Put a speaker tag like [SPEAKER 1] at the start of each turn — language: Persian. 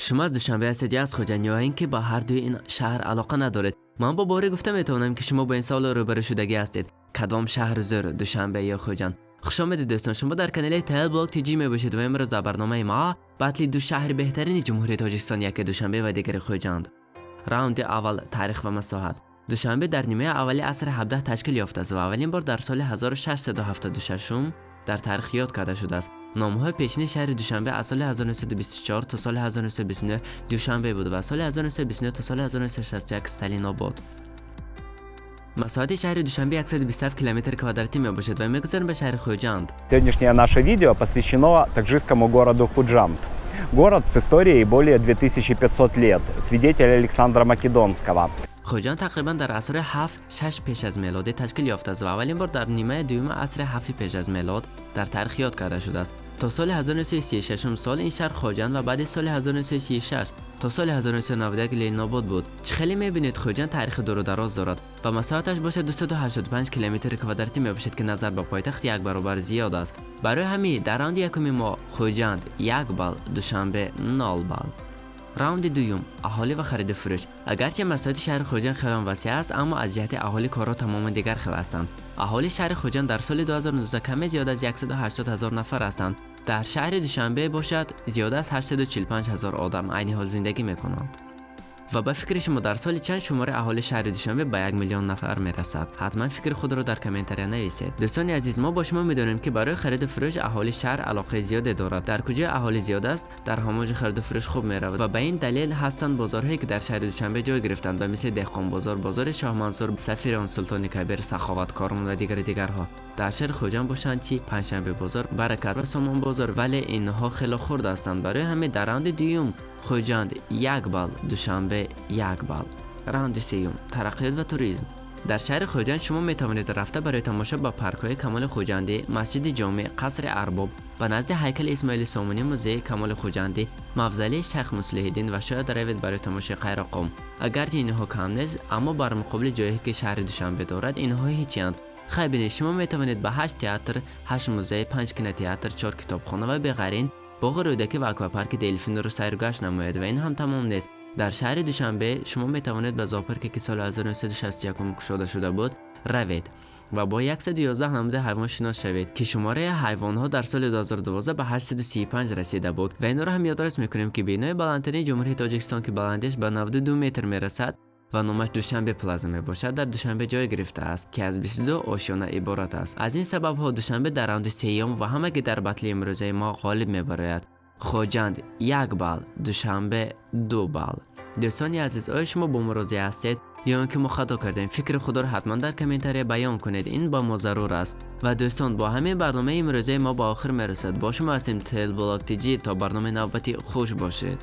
[SPEAKER 1] شما از دوشنبه هستید یا از خوجند یا اینکه با هر دوی این شهر علاقه ندارید؟ من با باری گفته میتونم که شما با این سوال روبرو شدگی هستید. کدام شهر زر، دوشنبه یا خوجند؟ خوش آمدید دوستان، شما در کانال تل بلاگ تیجی میباشید و امروز در برنامه ما بطل دو شهر بهترین جمهوری تاجیکستان، یک دوشنبه و دیگر خوجند. راوند اول، تاریخ و مساحت. دوشنبه در نیمه اولی عصر 17 تشکیل یافته است و اولین بار در سال 1676 در تاریخ یاد کرده شده است. نام‌های پیشین شهر دوشنبه از سال 1924 تا سال 1929 دوشنبه بود و سال 1929 تا سال 1961 استالین آباد. مساحت شهر دوشنبه 127 км квадратный می باشد و میگذاریم به شهر خوجند.
[SPEAKER 2] Сегодняшнее наше видео посвящено таджикскому городу Худжанд. Город с историей более 2500 лет, свидетель Александра Македонского.
[SPEAKER 1] خوجند تقریبا در عصر 7-6 پیش از میلاد تشکیل یافته است و اولین بار در نیمه دوم عصر 7 پیش از میلاد در تاریخ یاد کرده شده است. تا سال 1936 سال این شهر خوجند و بعد سال 1936 تا سال 1991 لینین آباد بود. خیلی میبینید خوجند تاریخ دور و دراز دارد و مساحتش باشه 285 کیلومتر کوادراتی میباشد که نظر به پایتخت یک برابر زیاد است. برای همین در راوند یکم ما خوجند 1 بال، دوشنبه 0 بال. راوند دوم، اهالی و خرید و فروش. اگرچه مساحت شهر خوجند خیلی وسیع است اما از جهت اهالی کارها تماما دیگر خیلی هستند. اهالی شهر خوجند در سال 2019 کمی زیاد از 180,000 نفر هستند. در شهر دوشنبه باشد زیاد از 845,000 آدم عین حال زندگی میکنند. و به فکر شما در سال چند شماره اهالی شهر دوشنبه به 1 میلیون نفر میرسد؟ حتما فکر خود را در کامنت‌ها نویسید. دوستان عزیز، ما با شما میدونیم که برای خرید و فروش اهالی شهر علاقه زیادی دارد. در کجا اهالی زیاد است در همونجا خرید و فروش خوب میرود و به این دلیل هستند بازارهایی که در شهر دوشنبه جای گرفتند و مثل دهقان بازار، بازار شاه منصور، سفیر سلطان کبیر، سخاوتکاران و دیگرها. در شهر خوجند باشند چی پنجشنبه بازار، برکت و سامان بازار، ولی اینها خیلی خرد هستند. برای همین در راوند دوم خوجند 1 بال، دوشنبه 1 بال. راوند سوم، ترقیات و توریسم. در شهر خوجند شما می توانید رفته برای تماشا با پارک‌های کمال خوجندی، مسجد جامع، قصر ارباب، به نزد هیکل اسماعیل سامانی، موزه کمال خوجندی، مفضله شیخ مصلح الدین و شاید روید برای تماشای قیراقم. اگرچه اینها کم نیست اما بر مقابل جایی که شهر دوشنبه دارد اینها هیچی‌اند. خیلی بینید شما می توانید به 8 تئاتر، 8 موزه، 5 کینوتئاتر، 4 کتابخانه و بغیرین، باغ رودکی و اکواپارک دلفین رو سیر و گشت نمایید و این هم تمام نیست. در شهر دوشنبه شما می توانید به زاپارکی که سال 1961 گشوده شده بود روید و با 111 نمود حیوان شناس شوید که شماره حیوانات در سال 2012 به 835 رسیده بود و این را هم یادداشت میکنیم که بینای بلندترین جمهوری تاجیکستان که بلندیش به 92 متر میرسد و نامش دوشنبه پلازا می باشد در دوشنبه جای گرفته است که از 22 آشیانه عبارت است. از این سبب ها دوشنبه در راوند سوم و همه که در بطل امروزه ما غالب می باشد. خوجند 1 بال، دوشنبه 2 بال. دوستان عزیز، آیا شما با ما راضی هستید یا اینکه ما خطا کردیم؟ فکر خود را حتما در کامنت‌ها بیان کنید، این با ما ضرور است. و دوستان با همین برنامه امروزه ما با آخر میرسد. با شما هستیم تل بلاگ تیجی، تا برنامه نوبتی خوش باشید.